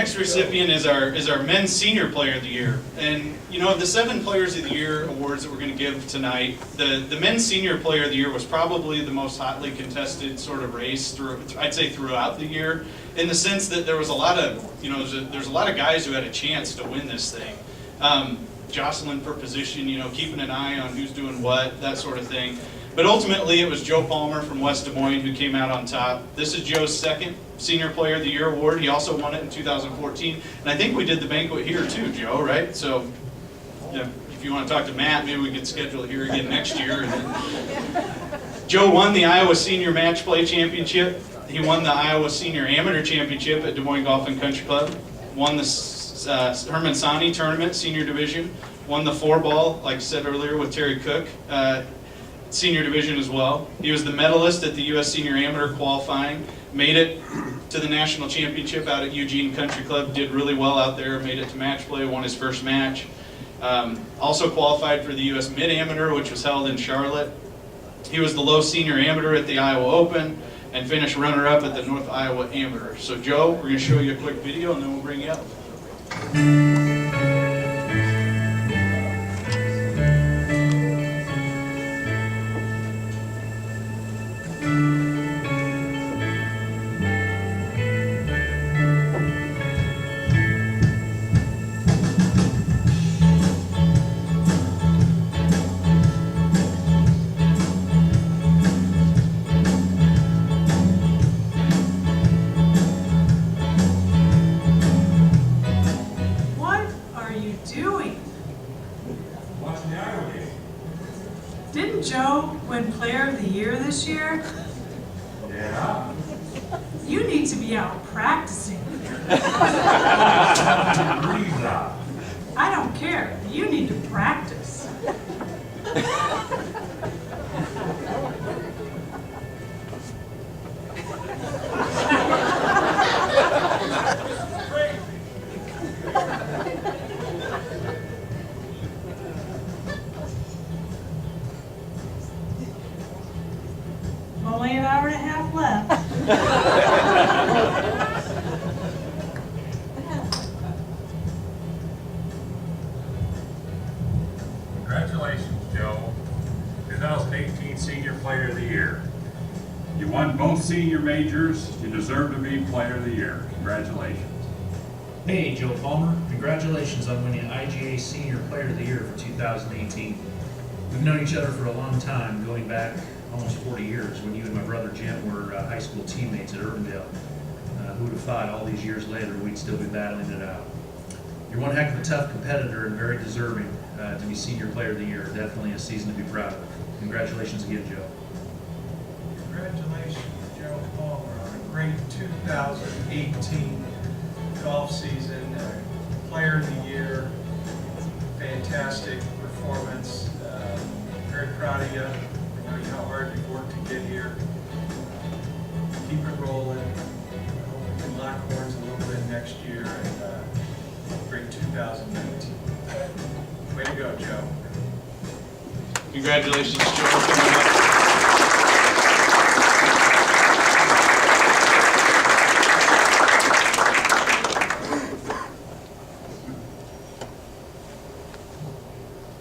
Next recipient is our men's senior player of the year. And you know, of the 7 players of the year awards that we're going to give tonight, the men's senior player of the year was probably the most hotly contested sort of race I'd say throughout the year, in the sense that there was a lot of, you know, there's a lot of guys who had a chance to win this thing. Jostling for position, you know, keeping an eye on who's doing what, that sort of thing. But ultimately, it was Joe Palmer from West Des Moines who came out on top. This is Joe's second Senior Player of the Year award. He also won it in 2014. And I think we did the banquet here too, Joe, right? So, yeah, if you want to talk to Matt, maybe we could schedule it here again next year. Joe won the Iowa Senior Match Play Championship. He won the Iowa Senior Amateur Championship at Des Moines Golf and Country Club. Won the Herman Sani Tournament, Senior Division. Won the Four-Ball, like I said earlier, with Terry Cook. Senior Division as well. He was the medalist at the U.S. Senior Amateur Qualifying. Made it to the National Championship out at Eugene Country Club. Did really well out there. Made it to match play. Won his first match. Also qualified for the U.S. Mid-Amateur, which was held in Charlotte. He was the low senior amateur at the Iowa Open and finished runner-up at the North Iowa Amateur. So Joe, we're going to show you a quick video and then we'll bring you up. Didn't Joe win Player of the Year this year? Yeah. You need to be out practicing. I don't care. You need to practice. Only an hour and a half left. Congratulations, Joe. 2018 Senior Player of the Year. You won both senior majors. You deserve to be Player of the Year. Congratulations. Hey, Joe Palmer. Congratulations on winning IGA Senior Player of the Year for 2018. We've known each other for a long time, going back almost 40 years when you and my brother Jim were high school teammates at Urbandale. Who would have thought all these years later we'd still be battling it out. You're one heck of a tough competitor and very deserving to be Senior Player of the Year. Definitely a season to be proud of. Congratulations again, Joe. Congratulations, Joe Palmer, on a great 2018 golf season. Player of the Year, fantastic performance. Very proud of you. I know how hard you've worked to get here. Keep it rolling. I hope we can lock horns a little bit next year and great 2019. Way to go, Joe. Congratulations, Joe.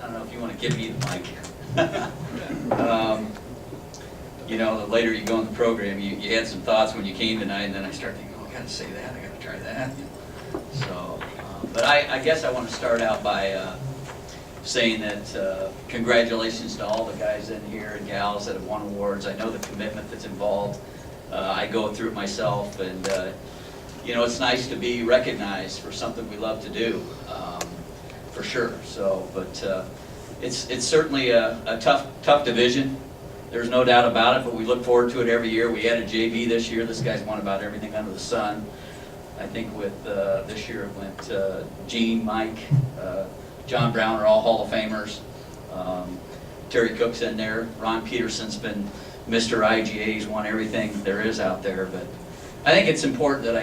I don't know if you want to give me the mic. You know, the later you go in the program, you had some thoughts when you came tonight, and then I start thinking, oh, I got to say that, I got to try that. So, but I guess I want to start out by saying that congratulations to all the guys in here and gals that have won awards. I know the commitment that's involved. I go through it myself, and you know, it's nice to be recognized for something we love to do, for sure. So, but it's certainly a tough division. There's no doubt about it, but we look forward to it every year. We added JV this year. This guy's won about everything under the sun. I think with this year it went Gene, Mike, John Brown are all Hall of Famers. Terry Cook's in there. Ron Peterson's been Mr. IGA. He's won everything there is out there. But I think it's important that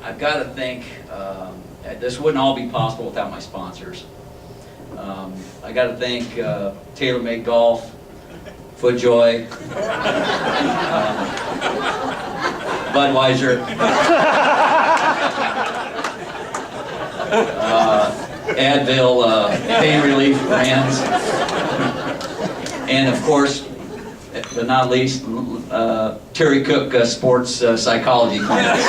I've got to think, this wouldn't all be possible without my sponsors. I got to thank TaylorMade Golf, FootJoy, Budweiser, Advil pain relief brands, and of course, but not least, Terry Cook sports psychology clinics.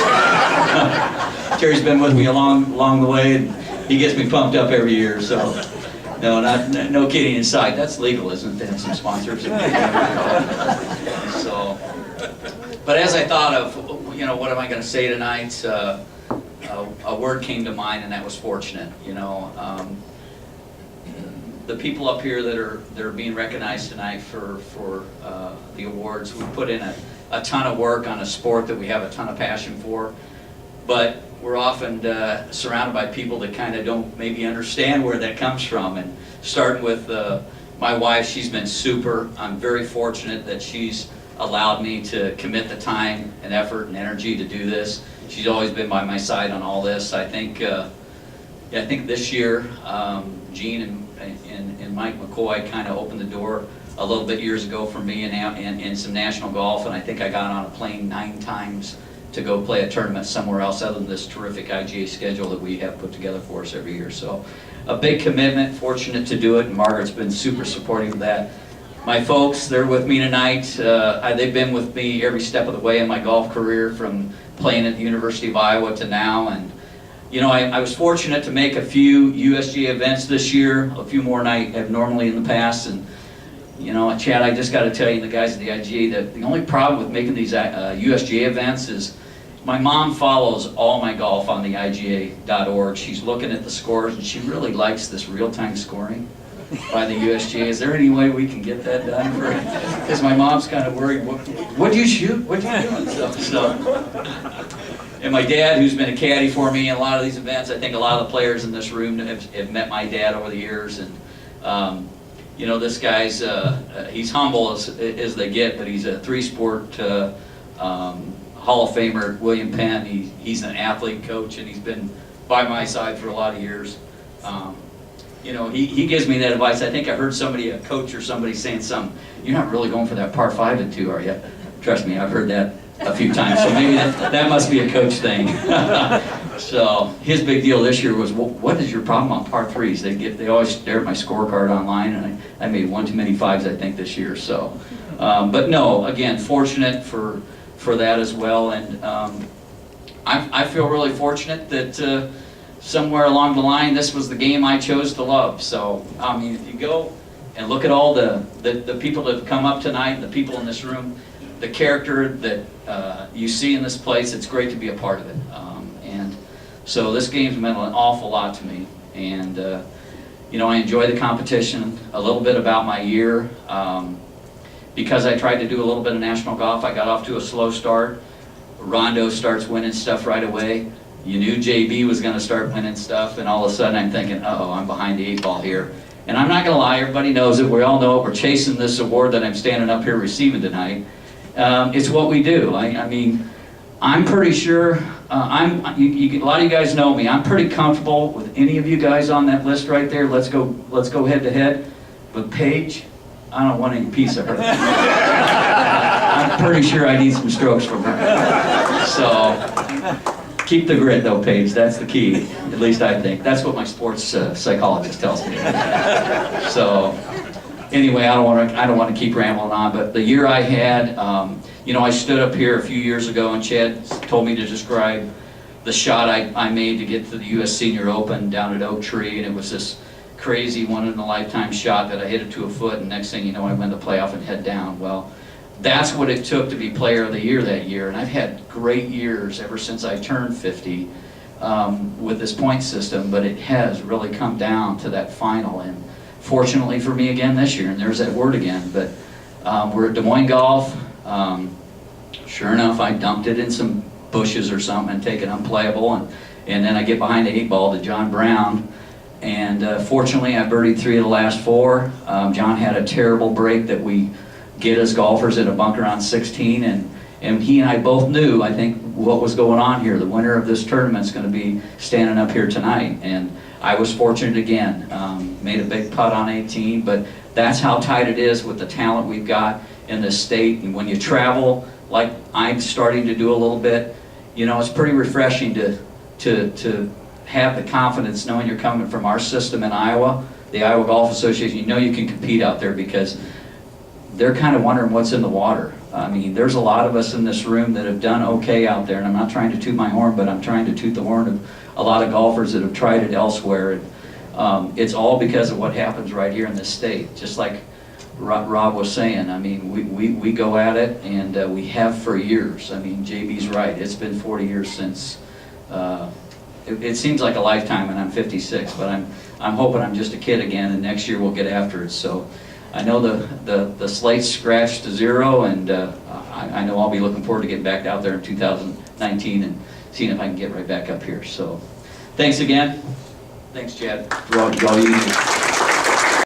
Terry's been with me along the way, and he gets me pumped up every year. So, no kidding aside, that's legal, isn't it? They have some sponsors. So, but as I thought of, what am I going to say tonight? A word came to mind, and that was fortunate. The people up here that are being recognized tonight for the awards, we put in a ton of work on a sport that we have a ton of passion for, but we're often surrounded by people that kind of don't maybe understand where that comes from. And starting with my wife, she's been super. I'm very fortunate that she's allowed me to commit the time and effort and energy to do this. She's always been by my side on all this. I think this year, Gene and Mike McCoy kind of opened the door a little bit years ago for me and some national golf, and I think I got on a plane 9 times to go play a tournament somewhere else other than this terrific IGA schedule that we have put together for us every year. So a big commitment, fortunate to do it, and Margaret's been super supportive of that. My folks, they're with me tonight. They've been with me every step of the way in my golf career, from playing at the University of Iowa to now. And I was fortunate to make a few USGA events this year, a few more than I have normally in the past. And Chad, I just got to tell you, the guys at the IGA, that the only problem with making these USGA events is my mom follows all my golf on the IGA.org. She's looking at the scores, and she really likes this real-time scoring by the USGA. Is there any way we can get that done for her? Because my mom's kind of worried, what'd you shoot? What'd you do? And my dad, who's been a caddy for me in a lot of these events, I think a lot of the players in this room have met my dad over the years. And this guy's, he's humble as they get, but he's a 3-sport Hall of Famer, William Penn. He's an athlete coach, and he's been by my side for a lot of years. He gives me that advice. I think I heard a coach or somebody saying something, "You're not really going for that par 5 and 2, are you?" Trust me, I've heard that a few times, so maybe that must be a coach thing. So his big deal this year was, well, what is your problem on par 3s? They always stare at my scorecard online, and I made one too many 5s, I think, this year. So, but no, again, fortunate for that as well. And I feel really fortunate that somewhere along the line, this was the game I chose to love. So, if you go and look at all the people that have come up tonight, the people in this room, the character that you see in this place, it's great to be a part of it. And so this game's meant an awful lot to me. And, I enjoy the competition. A little bit about my year. Because I tried to do a little bit of national golf, I got off to a slow start. Rondo starts winning stuff right away. You knew JB was going to start winning stuff, and all of a sudden I'm thinking, uh-oh, I'm behind the 8 ball here. And I'm not going to lie, everybody knows it. We all know it. We're chasing this award that I'm standing up here receiving tonight. It's what we do. I'm pretty sure, a lot of you guys know me. I'm pretty comfortable with any of you guys on that list right there. Let's go head to head. But Paige, I don't want any piece of her. I'm pretty sure I need some strokes from her. So keep the grit though, Paige. That's the key. At least I think. That's what my sports psychologist tells me. So anyway, I don't want to keep rambling on. But the year I had, I stood up here a few years ago, and Chad told me to describe the shot I made to get to the U.S. Senior Open down at Oak Tree, and it was this crazy one-in-a-lifetime shot that I hit it to a foot, and next thing you know, I went to playoff and head down. Well, that's what it took to be Player of the Year that year, and I've had great years ever since I turned 50 with this point system, but it has really come down to that final, and fortunately for me again this year, and there's that word again, but we're at Des Moines Golf. Sure enough, I dumped it in some bushes or something and take it unplayable, and then I get behind the 8 ball to John Brown. And fortunately, I birdied 3 of the last 4. John had a terrible break that we get as golfers at a bunker on 16, and he and I both knew, I think, what was going on here. The winner of this tournament's going to be standing up here tonight, and I was fortunate again. Made a big putt on 18, but that's how tight it is with the talent we've got in this state. And when you travel, like I'm starting to do a little bit, it's pretty refreshing to have the confidence knowing you're coming from our system in Iowa, the Iowa Golf Association, you know you can compete out there because they're kind of wondering what's in the water. I mean, there's a lot of us in this room that have done okay out there, and I'm not trying to toot my horn, but I'm trying to toot the horn of a lot of golfers that have tried it elsewhere. And, it's all because of what happens right here in this state. Just like Rob was saying, I mean, we go at it, and we have for years. I mean, JB's right. It's been 40 years since, it seems like a lifetime, and I'm 56, but I'm hoping I'm just a kid again, and next year we'll get after it. So I know the slate's scratched to zero, and I know I'll be looking forward to getting back out there in 2019 and seeing if I can get right back up here. So thanks again. Thanks, Chad, for all you do.